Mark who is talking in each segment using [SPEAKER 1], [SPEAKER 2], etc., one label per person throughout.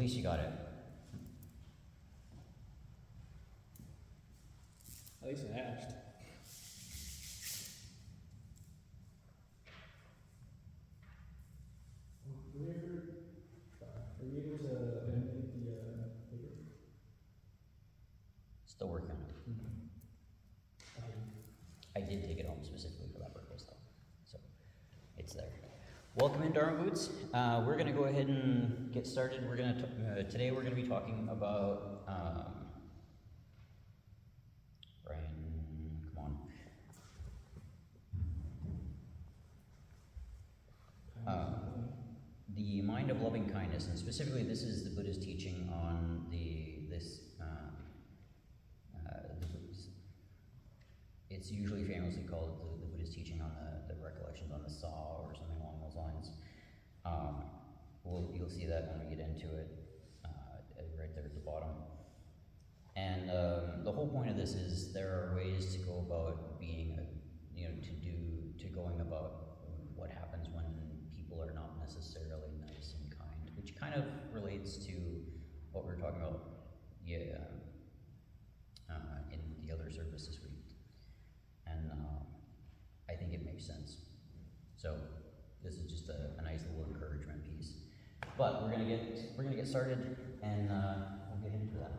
[SPEAKER 1] least you got it.
[SPEAKER 2] At least I asked. Are we able to animate the paper?
[SPEAKER 1] Still working on it. I did take it home specifically for that purpose, though. So it's there. Welcome in, Dharma Boots. We're going to go ahead and get started. We're going to today we're going to be talking about Brian. Come on. The mind of loving kindness, and specifically, this is the Buddha's teaching on it's usually famously called the Buddha's teaching on the recollections on the saw or something along those lines. You'll see that when we get into it, right there at the bottom. And the whole point of this is there are ways to go about being, going about what happens when people are not necessarily nice and kind, which kind of relates to what we were talking about, in the other service this week. And I think it makes sense. So this is just a nice little encouragement piece. But we're gonna get started, and we'll get into that.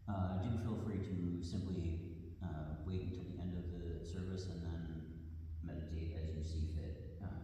[SPEAKER 1] Do feel free to simply wait until the end of the service and then meditate as you see fit. Alright.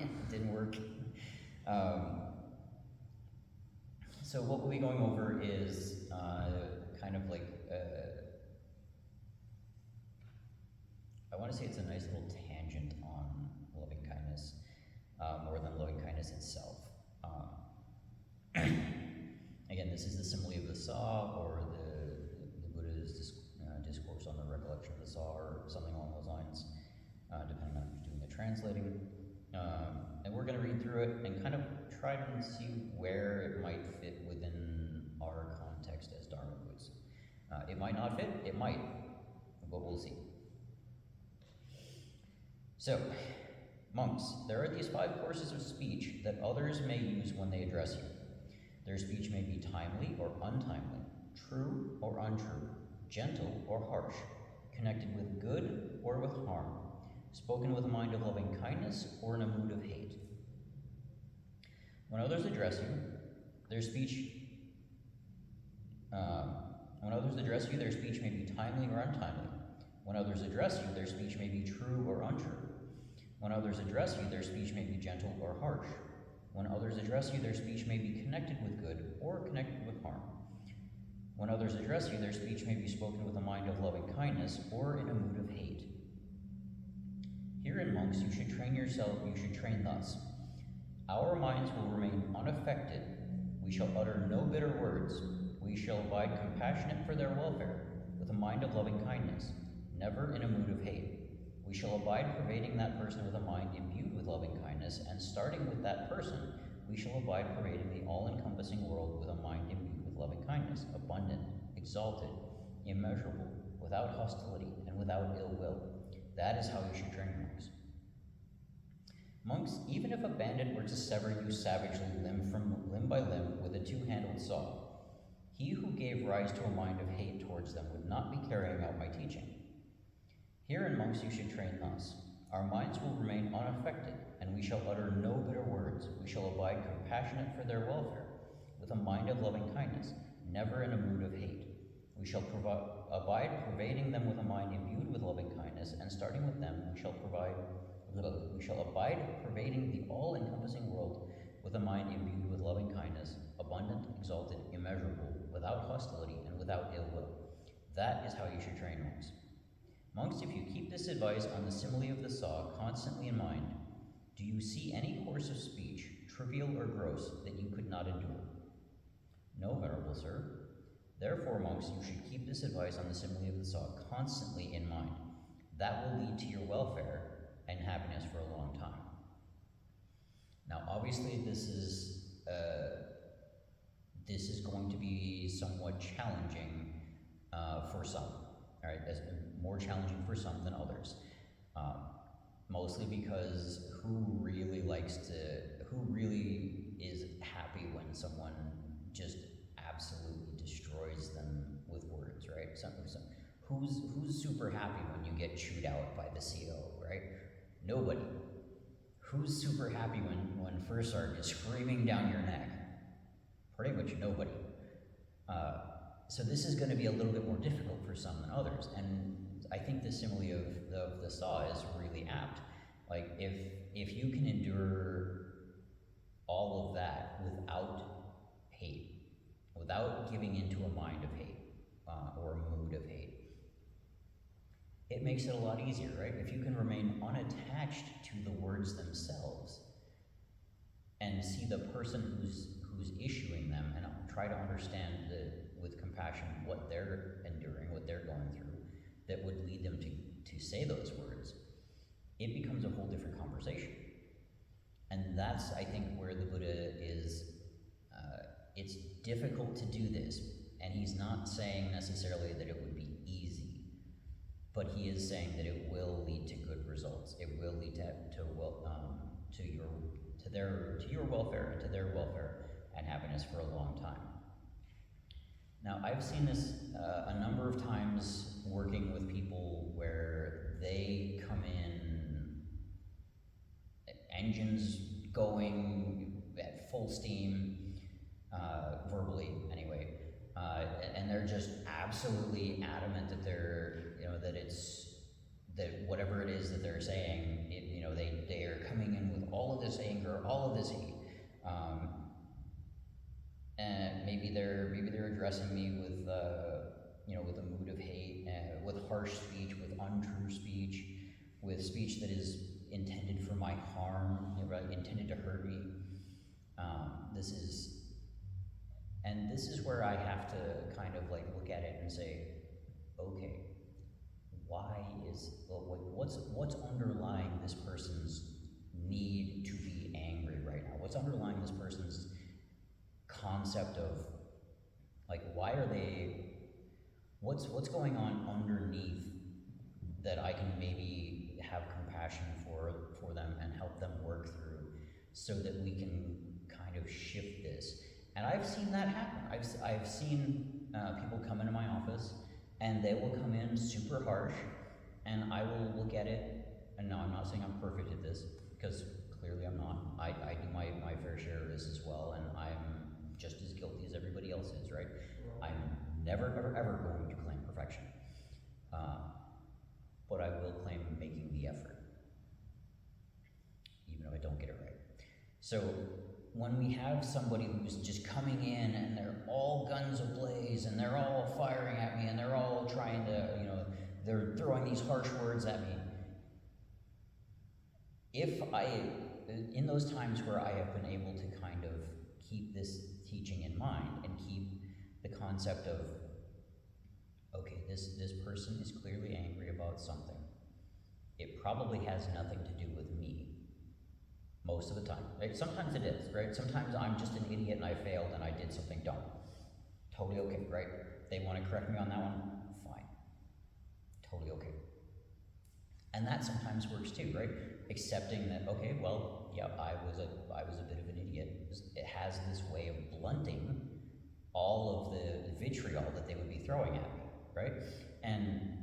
[SPEAKER 1] It didn't work. So what we'll be going over is kind of like, I want to say it's a nice little tangent on loving kindness, more than loving kindness itself. Again, this is the simile of the saw, or the Buddha's discourse on the recollection of the saw, or something along those lines, depending on who's doing the translating. And we're going to read through it and kind of try and see where it might fit within our context as Dharmagutes. It might not fit, it might, but we'll see. So, monks, there are these 5 courses of speech that others may use when they address you. Their speech may be timely or untimely, true or untrue, gentle or harsh, connected with good or with harm, spoken with a mind of loving kindness or in a mood of hate. When others address you, their speech may be timely or untimely. When others address you, their speech may be true or untrue. When others address you, their speech may be gentle or harsh. When others address you, their speech may be connected with good or connected with harm. When others address you, their speech may be spoken with a mind of loving kindness or in a mood of hate. Herein, monks, you should train thus. Our minds will remain unaffected. We shall utter no bitter words. We shall abide compassionate for their welfare, with a mind of loving kindness, never in a mood of hate. We shall abide pervading that person with a mind imbued with loving kindness, and starting with that person, we shall abide pervading the all-encompassing world with a mind imbued with loving kindness, abundant, exalted, immeasurable, without hostility, and without ill will. That is how you should train monks. Monks, even if a bandit were to sever you savagely limb by limb with a 2-handled saw, he who gave rise to a mind of hate towards them would not be carrying out my teaching. Herein, monks, you should train thus. Our minds will remain unaffected, and we shall utter no bitter words. We shall abide compassionate for their welfare, with a mind of loving kindness, never in a mood of hate. We shall abide pervading them with a mind imbued with loving kindness, and starting with them, we shall abide pervading the all-encompassing world with a mind imbued with loving kindness, abundant, exalted, immeasurable, without hostility, and without ill will. That is how you should train monks. Monks, if you keep this advice on the simile of the saw constantly in mind, do you see any course of speech, trivial or gross, that you could not endure? No, venerable sir. Therefore, monks, you should keep this advice on the simile of the saw constantly in mind. That will lead to your welfare and happiness for a long time. Now, obviously, this is going to be somewhat challenging for some. All right, that's more challenging for some than others. Mostly because who really is happy when someone just absolutely destroys them with words, right? Who's super happy when you get chewed out by the CO, right? Nobody. Who's super happy when First Sergeant is screaming down your neck? Pretty much nobody. So this is going to be a little bit more difficult for some than others, and I think the simile of the saw is really apt. Like, if you can endure all of that without hate, without giving into a mind of hate, or a mood of hate, it makes it a lot easier, right? If you can remain unattached to the words themselves and see the person who's issuing them and try to understand with compassion what they're enduring, what they're going through, that would lead them to say those words, it becomes a whole different conversation. And that's, I think, where the Buddha is, it's difficult to do this, and he's not saying necessarily that it would be easy, but he is saying that it will lead to good results. It will lead to your welfare and to their welfare and happiness for a long time. Now, I've seen this a number of times working with people where they come in, engines going at full steam, verbally anyway, and they're just absolutely adamant that that whatever it is that they're saying, they are coming in with all of this is he? And maybe they're addressing me with with a mood of hate, with harsh speech, with untrue speech, with speech that is intended for my harm, right, intended to hurt me. This is where I have to kind of like look at it and say, okay, what's underlying this person's need to be angry right now? What's underlying this person's concept of, like, what's going on underneath that I can maybe have compassion for them and help them work through, so that we can kind of shift this. And I've seen that happen. I've seen people come into my office, and they will come in super harsh, and I will look at it, and no, I'm not saying I'm perfect at this, because clearly I'm not. I do my fair share of this as well, and I'm just as guilty as everybody else is, right? I'm never, ever going to claim perfection. But I will claim making the effort, even if I don't get it right. So when we have somebody who's just coming in and they're all guns ablaze and they're all firing at me and they're all trying to, they're throwing these harsh words at me, in those times where I have been able to kind of keep this teaching in mind and keep the concept of, okay, this person is clearly angry about something. It probably has nothing to do with me, most of the time. Right? Sometimes it is, right? Sometimes I'm just an idiot and I failed and I did something dumb. Totally okay, right? They want to correct me on that one? Fine. Totally okay. And that sometimes works too, right? Accepting that, okay, well, yeah, I was a bit of an idiot. It has this way of blunting all of the vitriol that they would be throwing at me, right? And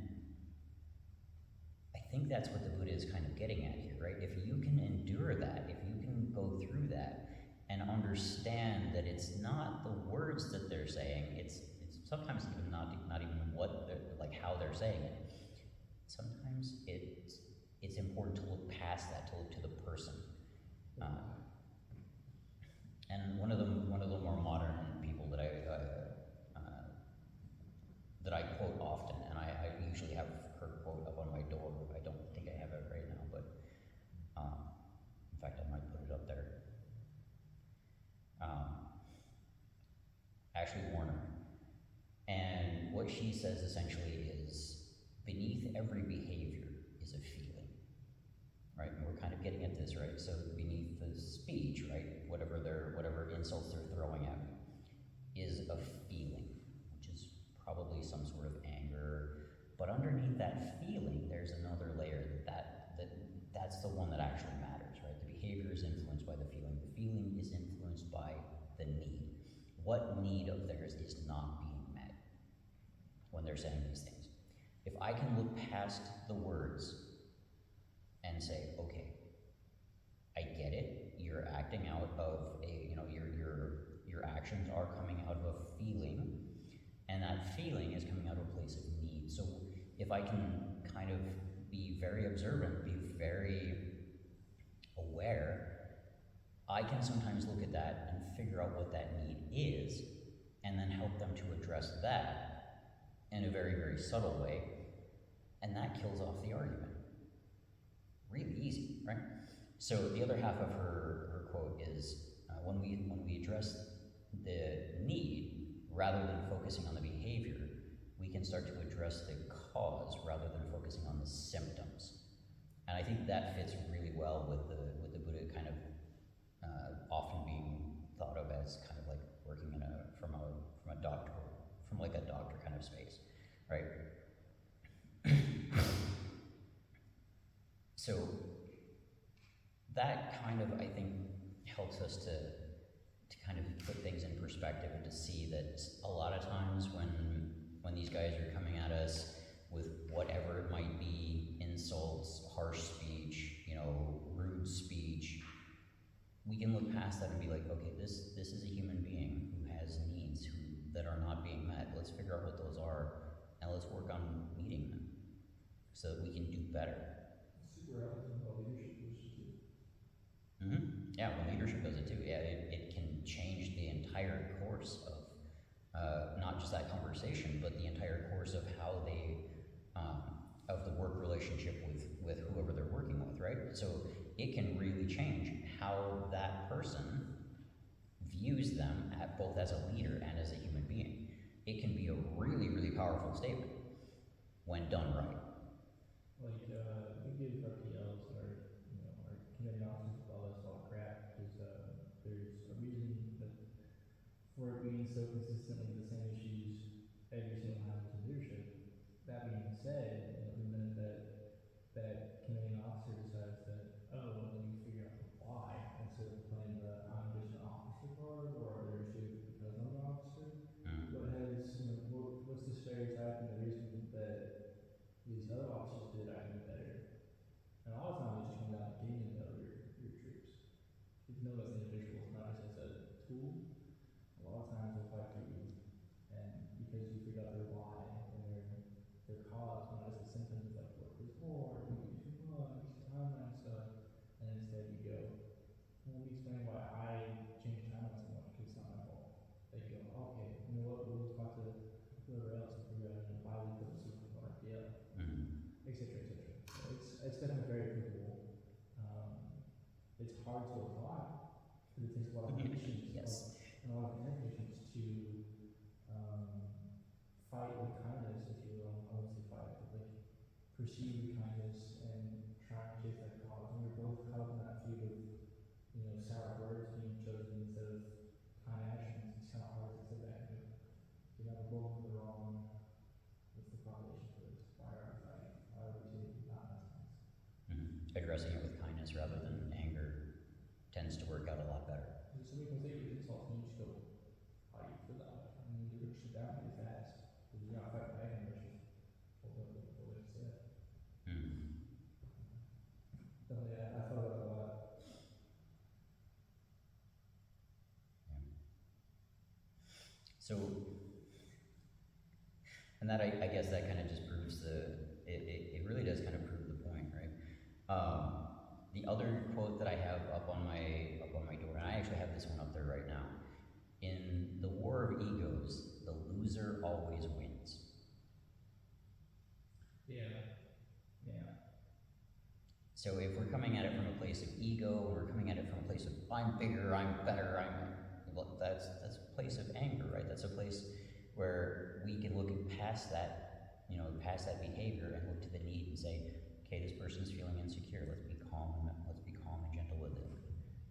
[SPEAKER 1] I think that's what the Buddha is kind of getting at here, right? If you can endure that, if you can go through that and understand that it's not the words that they're saying, it's sometimes even not even what they're, like, how they're saying it. Sometimes it's important to look past that, to look to the person. And one of the more modern people that I quote often, and I usually have her quote up on my door. I don't think I have it right now, but in fact, I might put it up there. Ashley Warner. And what she says essentially is, beneath every behavior is a feeling, right? And we're kind of getting at this, right? So beneath the speech, right, whatever insults they're throwing at me, is a feeling, which is probably some sort of anger. But underneath that feeling, there's another layer that's the one that actually matters, right? The behavior is influenced by the feeling. The feeling is influenced by the need. What need of theirs is not being met when they're saying these things? If I can look past the words and say, okay, I get it, you're acting out of your actions are coming out of a feeling, and that feeling is coming out of a place of need. So if I can kind of be very observant, be very aware, I can sometimes look at that and figure out what that need is, and then help them to address that in a very, very subtle way, and that kills off the argument. Really easy, right? So the other half of her quote is, when we address the need, rather than focusing on the behavior, we can start to address the cause rather than focusing on the symptoms. And I think that fits really well with the Buddha kind of often being thought of as kind of like working from a doctor kind of space, right? So that kind of, I think, helps us to kind of put things in perspective and to see that a lot of times when these guys are coming at us with whatever it might be, insults, harsh speech, rude speech, we can look past that and be like, okay, this is a human being who has needs that are not being met. Let's figure out what those are, and let's work on meeting them so that we can do better.
[SPEAKER 2] Super relevant about leadership position too.
[SPEAKER 1] Yeah, when leadership does it entire course of not just that conversation, but the entire course of how they of the work relationship with whoever they're working with, right? So it can really change how that person views them at both as a leader and as a human being. It can be a really, really powerful statement when done right.
[SPEAKER 2] Like, we give our PLs or, our committee officers all this all crap, because, there's a reason that for it being so consistently the same issues every single time as leadership. That being said, the minute that committee officer decides that, oh, let me figure out the why, instead of playing the I'm just an officer card, or leadership because I'm an officer, what's the stereotype and the reason that these other officers did I do better? And a lot of times it just comes down to getting to know your troops. Get to know as individuals, not just as a tool. A lot of times they'll fight for you, and because you figure out their why and their cause, not as the symptoms of like work is hard, you do too much, timeline stuff, and instead you go, well, let me explain why I changed timeline so much, because it's not my fault. They go, okay, you know what, we'll talk to whoever else and figure out why we put this in our RPL, et cetera, et cetera. So it's definitely very applicable. It's hard to apply, because it takes a lot of patience.
[SPEAKER 1] Yes.
[SPEAKER 2] And a lot of inner patience to fight with kindness, if you will. I won't say fight, but like pursue with kindness and try and chase that cause. And we're both caught up in that feud of, sour words being chosen instead of kind actions. It's kind of hard to sit back and go, we're both in the wrong. What's the correlation for this? Why are we fighting? Why are we taking not as nice?
[SPEAKER 1] Addressing it with kindness rather than anger tends to work out a lot better.
[SPEAKER 2] Because somebody comes at you with insults and you just go, how do you feel that way? And then you're going to sit down pretty fast. Because you're not fighting back and you're just hold up what they said. So yeah, I thought about it a lot.
[SPEAKER 1] So, and that I guess that kind of just proves it really does kind of prove the point, right? The other quote that I have up on my door, and I actually have this one up there right now. In the war of egos, the loser always wins.
[SPEAKER 2] Yeah.
[SPEAKER 1] So if we're coming at it from a place of ego, we're coming at it from a place of I'm bigger, I'm better, that's a place of anger, right? That's a place where we can look past that, past that behavior and look to the need and say, okay, this person's feeling insecure. Let's be calm and gentle with it,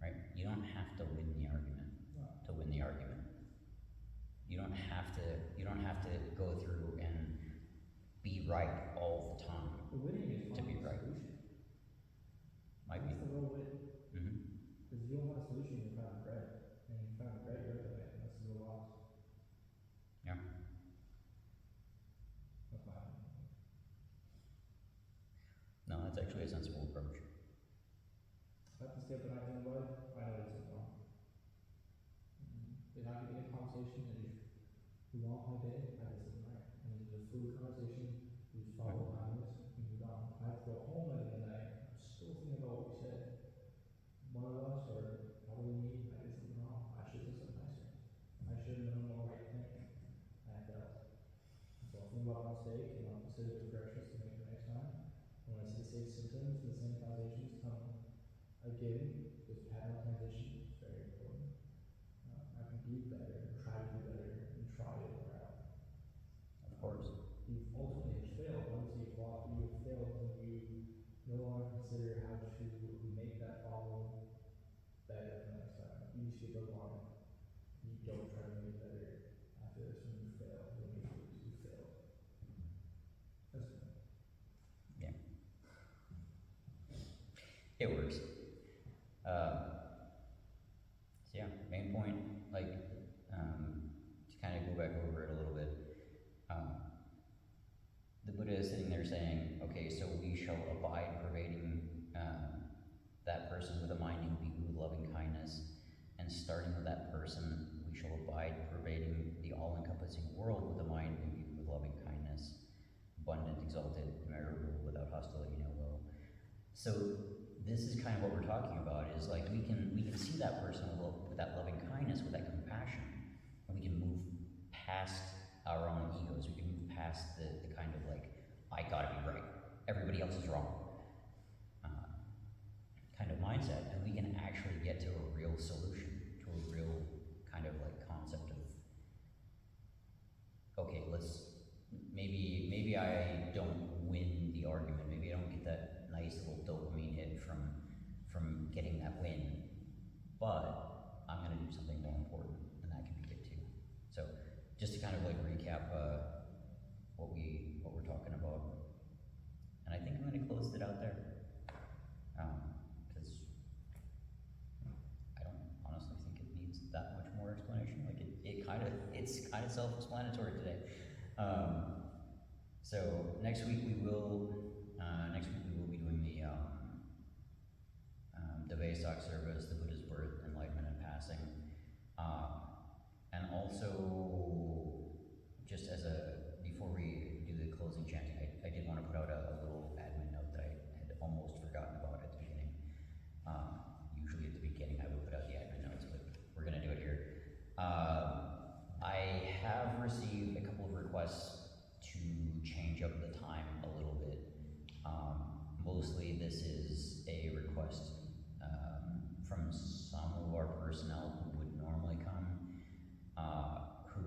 [SPEAKER 1] right? You don't have to win the argument to win the argument. You don't have to go through and be right all the time.
[SPEAKER 2] The winning is
[SPEAKER 1] to be right.
[SPEAKER 2] Solution.
[SPEAKER 1] Might
[SPEAKER 2] That's
[SPEAKER 1] be.
[SPEAKER 2] the real win. Because you don't have a solution, you find it right. And you find it right right away. That's the real loss.
[SPEAKER 1] Yeah.
[SPEAKER 2] That's my opinion.
[SPEAKER 1] No, that's actually a sensible approach.
[SPEAKER 2] If I have to step in my life, I know it's wrong. If I could be in a conversation and just move on my day, I did something right. And it was a fluid conversation, we just follow behind this, and move on. I have to go home at the end of the night, I'm still thinking about what we said. One of us, or probably me, I did something wrong. I should have said something nicer. I should have known the right thing. I failed. So I'll think about my mistake, and I'll consider the corrections to make the next time. When I see the same symptoms and the same causations come again, this pattern of transition is very important. I can do better, and try to do better, and try it more out.
[SPEAKER 1] Of course.
[SPEAKER 2] You've ultimately failed. Once you've lost, you've failed, and you no longer consider how to make that problem better the next time. You just get along. You don't try to make it better after this when you fail. When you lose, you fail. That's the point.
[SPEAKER 1] Yeah. It works. So yeah, main point, to kind of go back over it a little bit, the Buddha is sitting there saying, okay, so we shall abide pervading that person with a mind imbued with loving kindness, and starting with that person, we shall abide pervading the all-encompassing world with a mind imbued with loving kindness, abundant, exalted, immeasurable, without hostility, no will. So this is kind of what we're talking about, is like we can see that person with that loving kindness, with that compassion, and we can move past our own egos. We can move past the kind of like, I gotta be right, everybody else is wrong kind of mindset, and we can actually get to a real solution, to a real kind of like concept of, okay, maybe I don't win the argument, maybe I don't get that nice little dopamine hit from getting that win, but I'm gonna do something more important, and that can be good too. So, just to kind of like recap what we're talking about, and I think I'm gonna close it out there, because I don't honestly think it needs that much more explanation. Like it's kind of self-explanatory today. So next week we will be doing the Vesak service, the Buddha's birth, enlightenment, and passing, and also just as before we do the closing chanting, I did want to put out a little admin note that I had almost forgotten about at the beginning. Usually at the beginning I would put out the admin notes, but we're gonna do it here. I have received a couple of requests to change up the time a little bit. Mostly this is a request from some of our personnel who would normally come, who,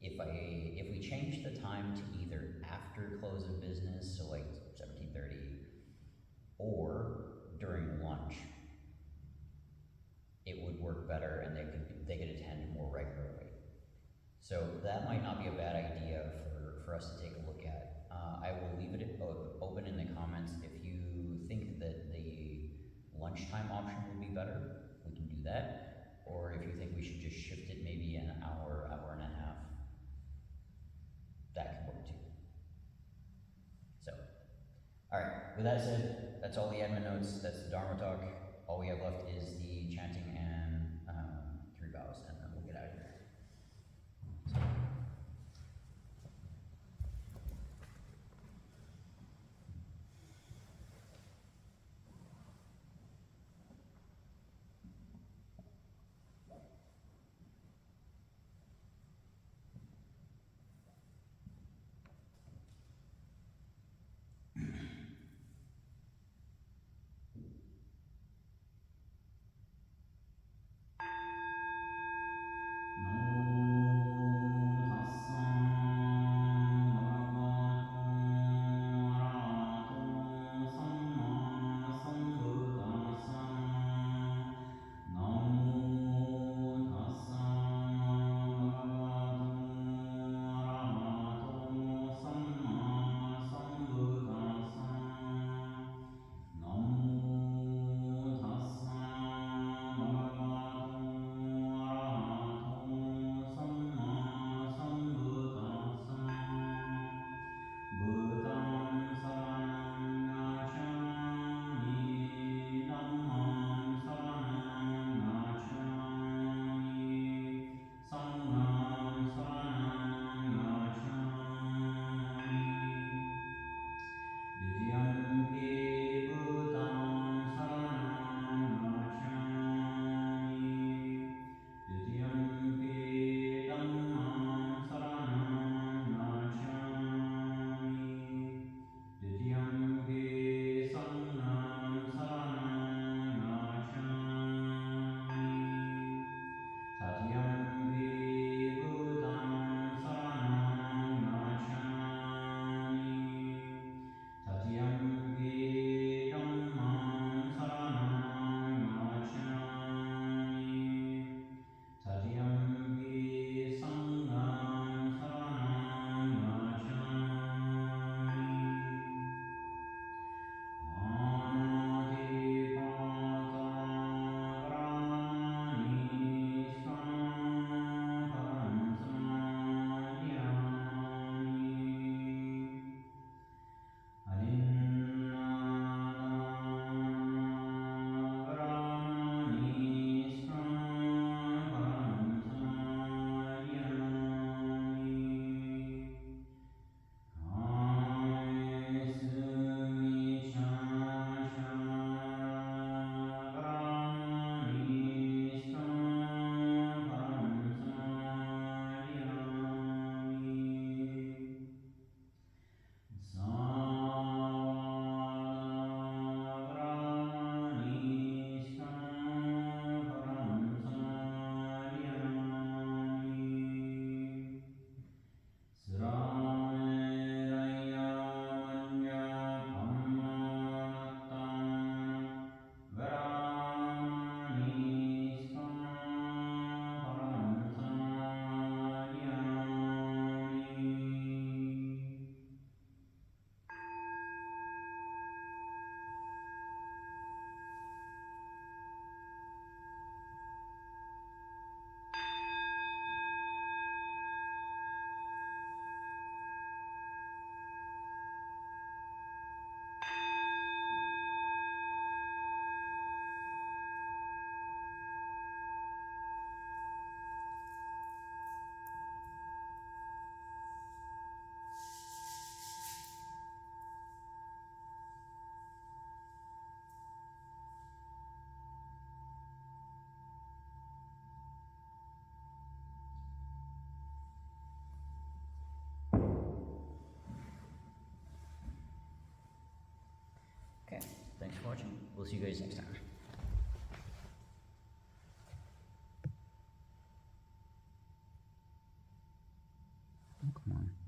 [SPEAKER 1] if we change the time to either after close of business, so like 17:30, or during lunch, it would work better and they could attend more regularly. So that might not be a bad idea for us to take a look at. I will leave it open in the comments. If you think that the lunchtime option would be better, we can do that. Or if you think we should just shift it maybe an hour, hour and a half, that can work too. So, alright, with that said, that's all the admin notes, that's the Dharma talk. All we have left is the chanting and 3 vows, and then we'll get out of here. So. we'll see you guys next time. Oh, come on.